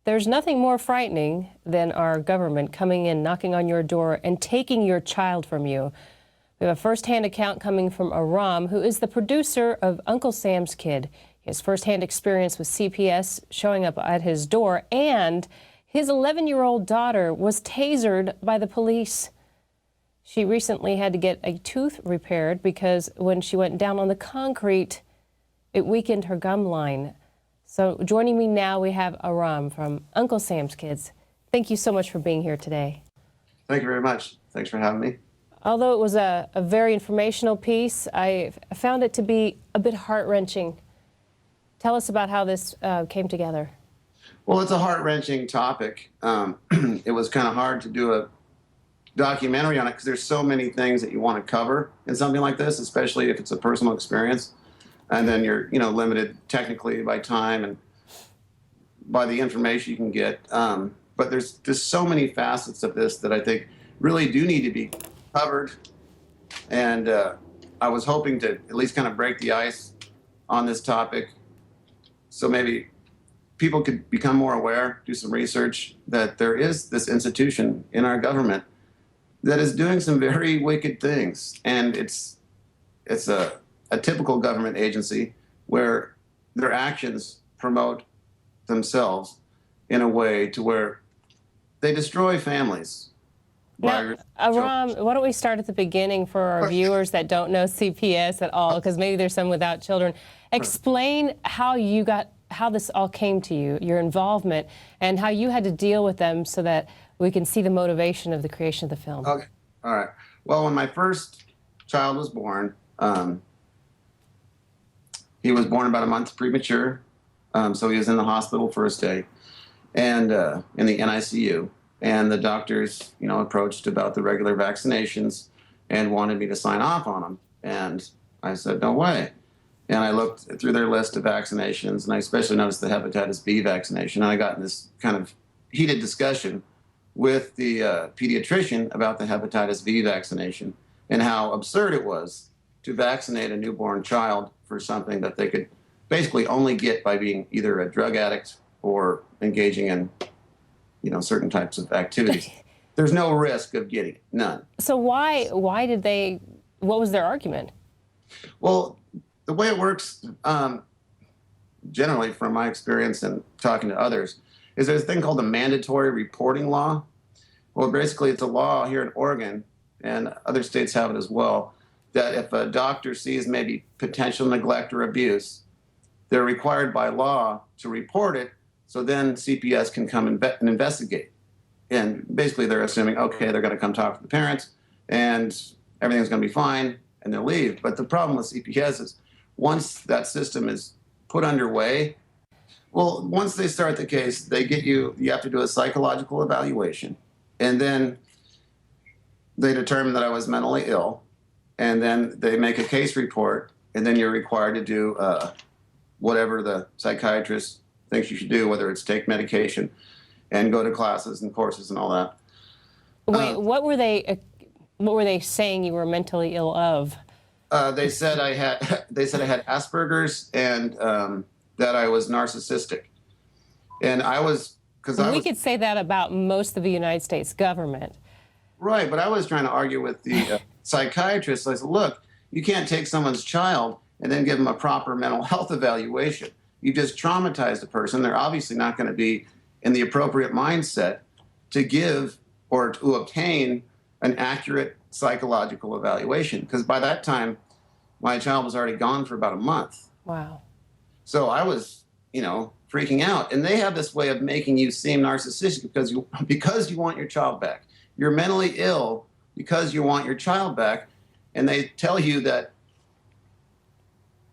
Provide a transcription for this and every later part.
There's nothing more frightening than our government coming in, knocking on your door, and taking your child from you. We have a first-hand account coming from Aram, who is the producer of Uncle Sam's Kid. He has first-hand experience with CPS showing up at his door, and his 11-year-old daughter was tasered by the police. She recently had to get a tooth repaired because when she went down on the concrete, it weakened her gum line. So joining me now, we have Aram from Uncle Sam's Kids. Thank you so much for being here today. Thank you very much. Thanks for having me. Although it was a very informational piece, I found it to be a bit heart-wrenching. Tell us about how this came together. Well, it's a heart-wrenching topic. It was kind of hard to do a documentary on it because there's so many things that you want to cover in something like this, especially if it's a personal experience. And then you're, limited technically by time and by the information you can get. But there's just so many facets of this that I think really do need to be covered. And I was hoping to at least kind of break the ice on this topic so maybe people could become more aware, do some research, that there is this institution in our government that is doing some very wicked things. And it's a typical government agency where their actions promote themselves in a way to where they destroy families. Now, Aram, why don't we start at the beginning for our viewers that don't know CPS at all, because maybe there's some without children. Explain how this all came to you, your involvement, and how you had to deal with them so that we can see the motivation of the creation of the film. Okay, all right. Well, when my first child was born, he was born about a month premature, so he was in the hospital for a stay, and in the NICU. And the doctors, approached about the regular vaccinations and wanted me to sign off on them. And I said, no way. And I looked through their list of vaccinations, and I especially noticed the hepatitis B vaccination. And I got in this kind of heated discussion with the pediatrician about the hepatitis B vaccination and how absurd it was to vaccinate a newborn child for something that they could basically only get by being either a drug addict or engaging in, certain types of activities. There's no risk of getting it, none. So why did they, what was their argument? Well, the way it works, generally from my experience and talking to others, is there's a thing called the mandatory reporting law. Well, basically it's a law here in Oregon, and other states have it as well, that if a doctor sees maybe potential neglect or abuse, they're required by law to report it, so then CPS can come and investigate. And basically they're assuming, okay, they're going to come talk to the parents, and everything's going to be fine, and they'll leave. But the problem with CPS is once that system is put underway, well, once they start the case, they get you have to do a psychological evaluation, and then they determine that I was mentally ill, and then they make a case report, and then you're required to do whatever the psychiatrist thinks you should do, whether it's take medication and go to classes and courses and all that. Wait, what were they saying you were mentally ill of? They said I had Asperger's and that I was narcissistic, and we could say that about most of the United States government. Right, but I was trying to argue with the psychiatrist. I said, look, you can't take someone's child and then give them a proper mental health evaluation. You just traumatized a person. They're obviously not going to be in the appropriate mindset to give or to obtain an accurate psychological evaluation, because by that time, my child was already gone for about a month. Wow. So I was, freaking out. And they have this way of making you seem narcissistic because you want your child back. You're mentally ill because you want your child back. And they tell you that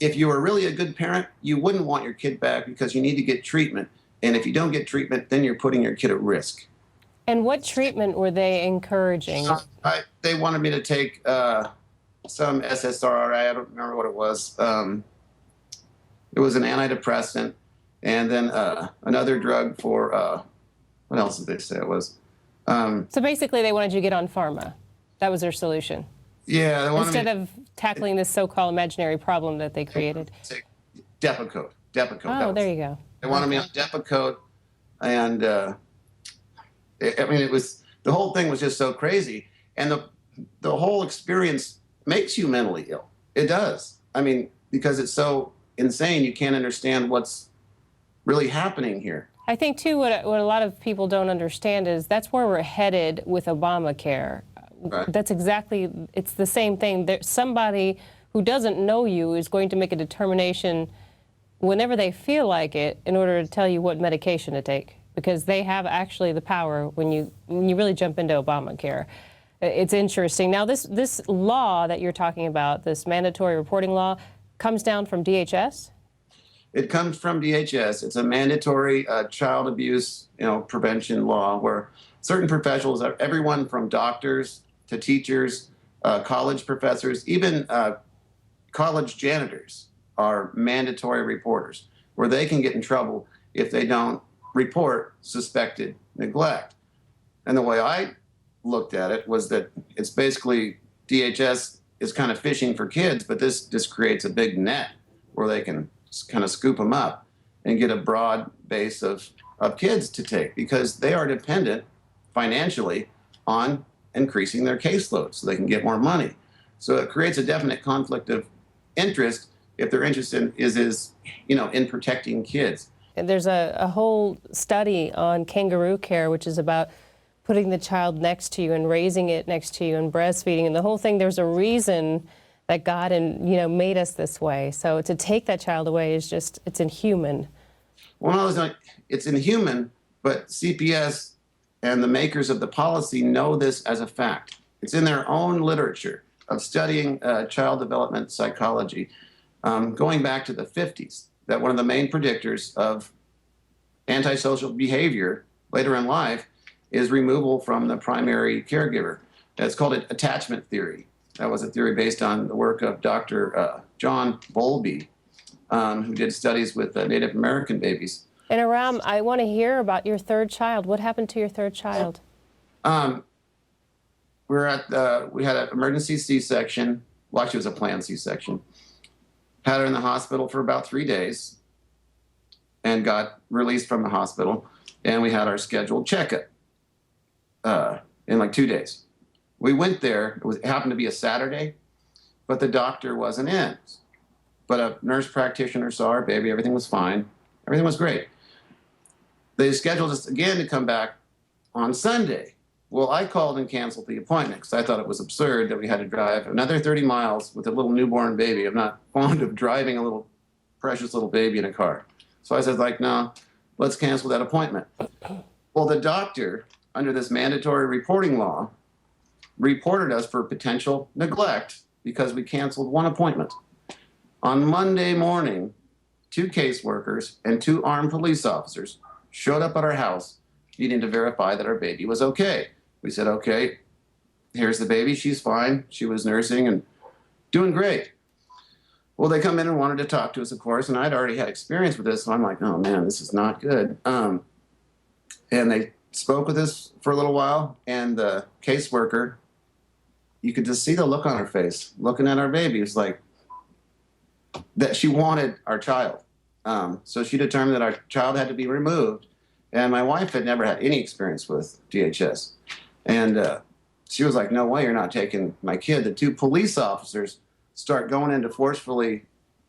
if you were really a good parent, you wouldn't want your kid back because you need to get treatment. And if you don't get treatment, then you're putting your kid at risk. And what treatment were they encouraging? They wanted me to take some SSRI. I don't remember what it was. It was an antidepressant, and then another drug for, what else did they say it was? So basically they wanted you to get on pharma. That was their solution. Yeah. They wanted Instead of tackling this so-called imaginary problem that they created. Depakote. Oh, there you go. They wanted me on Depakote And I mean, the whole thing was just so crazy. And the whole experience makes you mentally ill. It does. I mean, because it's so insane, you can't understand what's really happening here. I think, too, what a lot of people don't understand is that's where we're headed with Obamacare. Right. That's exactly, it's the same thing. Somebody who doesn't know you is going to make a determination whenever they feel like it in order to tell you what medication to take, because they have actually the power when you really jump into Obamacare. It's interesting. Now, this law that you're talking about, this mandatory reporting law, comes down from DHS? It comes from DHS. It's a mandatory child abuse, prevention law where certain professionals, everyone from doctors to teachers, college professors, even college janitors are mandatory reporters, where they can get in trouble if they don't report suspected neglect. And the way I looked at it was that it's basically DHS is kind of fishing for kids, but this just creates a big net where they can kind of scoop them up and get a broad base of kids to take, because they are dependent financially on increasing their caseload so they can get more money. So it creates a definite conflict of interest if their interest is in protecting kids. And there's a whole study on kangaroo care, which is about putting the child next to you and raising it next to you and breastfeeding. And the whole thing, there's a reason that God made us this way. So to take that child away is just, it's inhuman. Well, it's inhuman, but CPS and the makers of the policy know this as a fact. It's in their own literature of studying child development psychology, going back to the 50s, that one of the main predictors of antisocial behavior later in life is removal from the primary caregiver. It's called attachment theory. That was a theory based on the work of Dr. John Bowlby, who did studies with Native American babies. And Aram, I want to hear about your third child. What happened to your third child? We had an emergency C-section. Well, actually, it was a planned C-section. Had her in the hospital for about 3 days and got released from the hospital. And we had our scheduled checkup in like 2 days. We went there. It happened to be a Saturday, but the doctor wasn't in. But a nurse practitioner saw our baby. Everything was fine. Everything was great. They scheduled us again to come back on Sunday. Well, I called and canceled the appointment because I thought it was absurd that we had to drive another 30 miles with a little newborn baby. I'm not fond of driving a little precious little baby in a car. So I said, no, let's cancel that appointment. Well, the doctor, under this mandatory reporting law, reported us for potential neglect because we canceled one appointment. On Monday morning, 2 caseworkers and 2 armed police officers showed up at our house needing to verify that our baby was okay. We said, okay, here's the baby. She's fine. She was nursing and doing great. Well, they come in and wanted to talk to us, of course, and I'd already had experience with this, so I'm like, oh, man, this is not good. And they spoke with us for a little while, and the caseworker, you could just see the look on her face, looking at our baby. It was like that she wanted our child. So she determined that our child had to be removed. And my wife had never had any experience with DHS. And she was like, no way, you're not taking my kid. The 2 police officers start going in to forcefully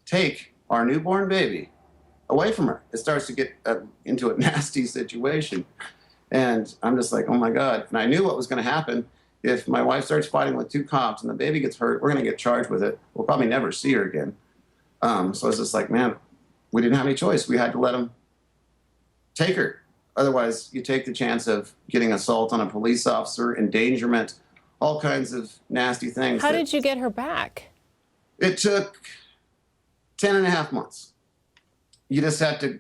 take our newborn baby away from her. It starts to get into a nasty situation. And I'm just like, oh my God. And I knew what was going to happen. If my wife starts fighting with 2 cops and the baby gets hurt, we're going to get charged with it. We'll probably never see her again. So I was just like, man, we didn't have any choice. We had to let them take her. Otherwise, you take the chance of getting assault on a police officer, endangerment, all kinds of nasty things. How did you get her back? It took 10 and a half months. You just had to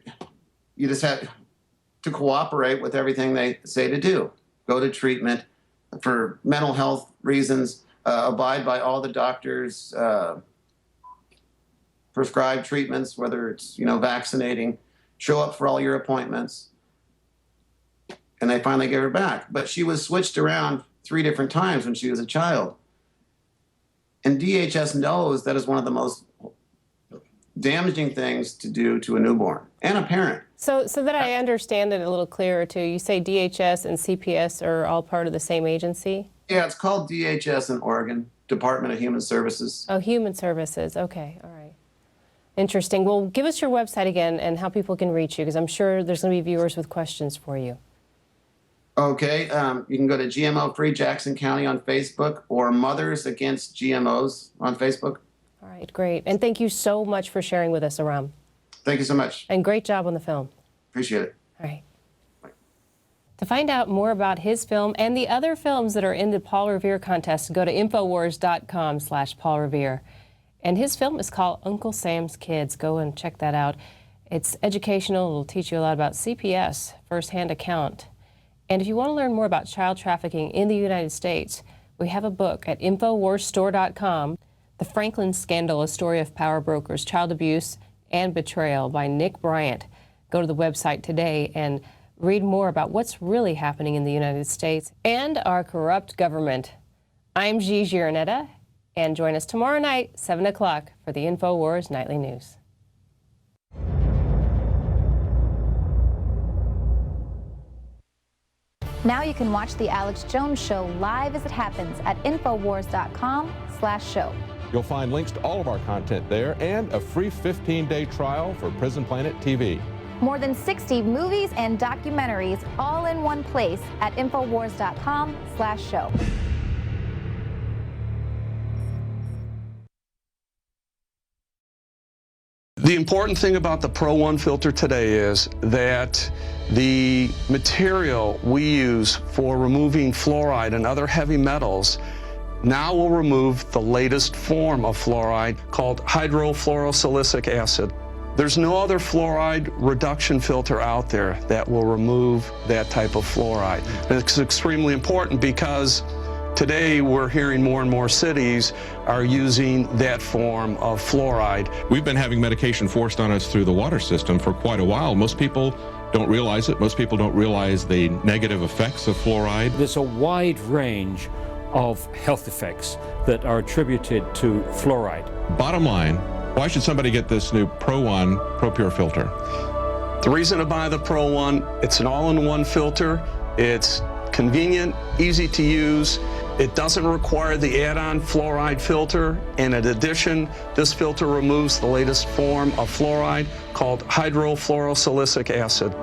cooperate with everything they say to do. Go to treatment for mental health reasons, abide by all the doctors' prescribed treatments, whether it's, vaccinating, show up for all your appointments. And they finally gave her back. But she was switched around 3 different times when she was a child. And DHS knows that is one of the most damaging things to do to a newborn and a parent. So that I understand it a little clearer too, you say DHS and CPS are all part of the same agency? Yeah, it's called DHS in Oregon, Department of Human Services. Oh, Human Services. Okay, all right. Interesting. Well, give us your website again and how people can reach you, because I'm sure there's going to be viewers with questions for you. Okay, you can go to GMO Free Jackson County on Facebook or Mothers Against GMOs on Facebook. All right, great. And thank you so much for sharing with us, Aram. Thank you so much. And great job on the film. Appreciate it. All right. Bye. To find out more about his film and the other films that are in the Paul Revere contest, go to Infowars.com/Paul Revere. And his film is called Uncle Sam's Kids. Go and check that out. It's educational. It'll teach you a lot about CPS, first-hand account. And if you want to learn more about child trafficking in the United States, we have a book at InfoWarsStore.com, The Franklin Scandal, A Story of Power Brokers, Child Abuse and Betrayal by Nick Bryant. Go to the website today and read more about what's really happening in the United States and our corrupt government. I'm Gigi Erneta, and join us tomorrow night, 7 o'clock, for the InfoWars Nightly News. Now you can watch The Alex Jones Show live as it happens at Infowars.com/show. You'll find links to all of our content there and a free 15-day trial for Prison Planet TV. More than 60 movies and documentaries all in one place at Infowars.com/show. The important thing about the Pro One filter today is that the material we use for removing fluoride and other heavy metals now will remove the latest form of fluoride called hydrofluorosilicic acid. There's no other fluoride reduction filter out there that will remove that type of fluoride. And it's extremely important because today we're hearing more and more cities are using that form of fluoride. We've been having medication forced on us through the water system for quite a while. Most people don't realize it. Most people don't realize the negative effects of fluoride. There's a wide range of health effects that are attributed to fluoride. Bottom line, why should somebody get this new Pro One Pro Pure filter? The reason to buy the Pro One, it's an all-in-one filter. It's convenient, easy to use. It doesn't require the add-on fluoride filter, and in addition, this filter removes the latest form of fluoride called hydrofluorosilicic acid.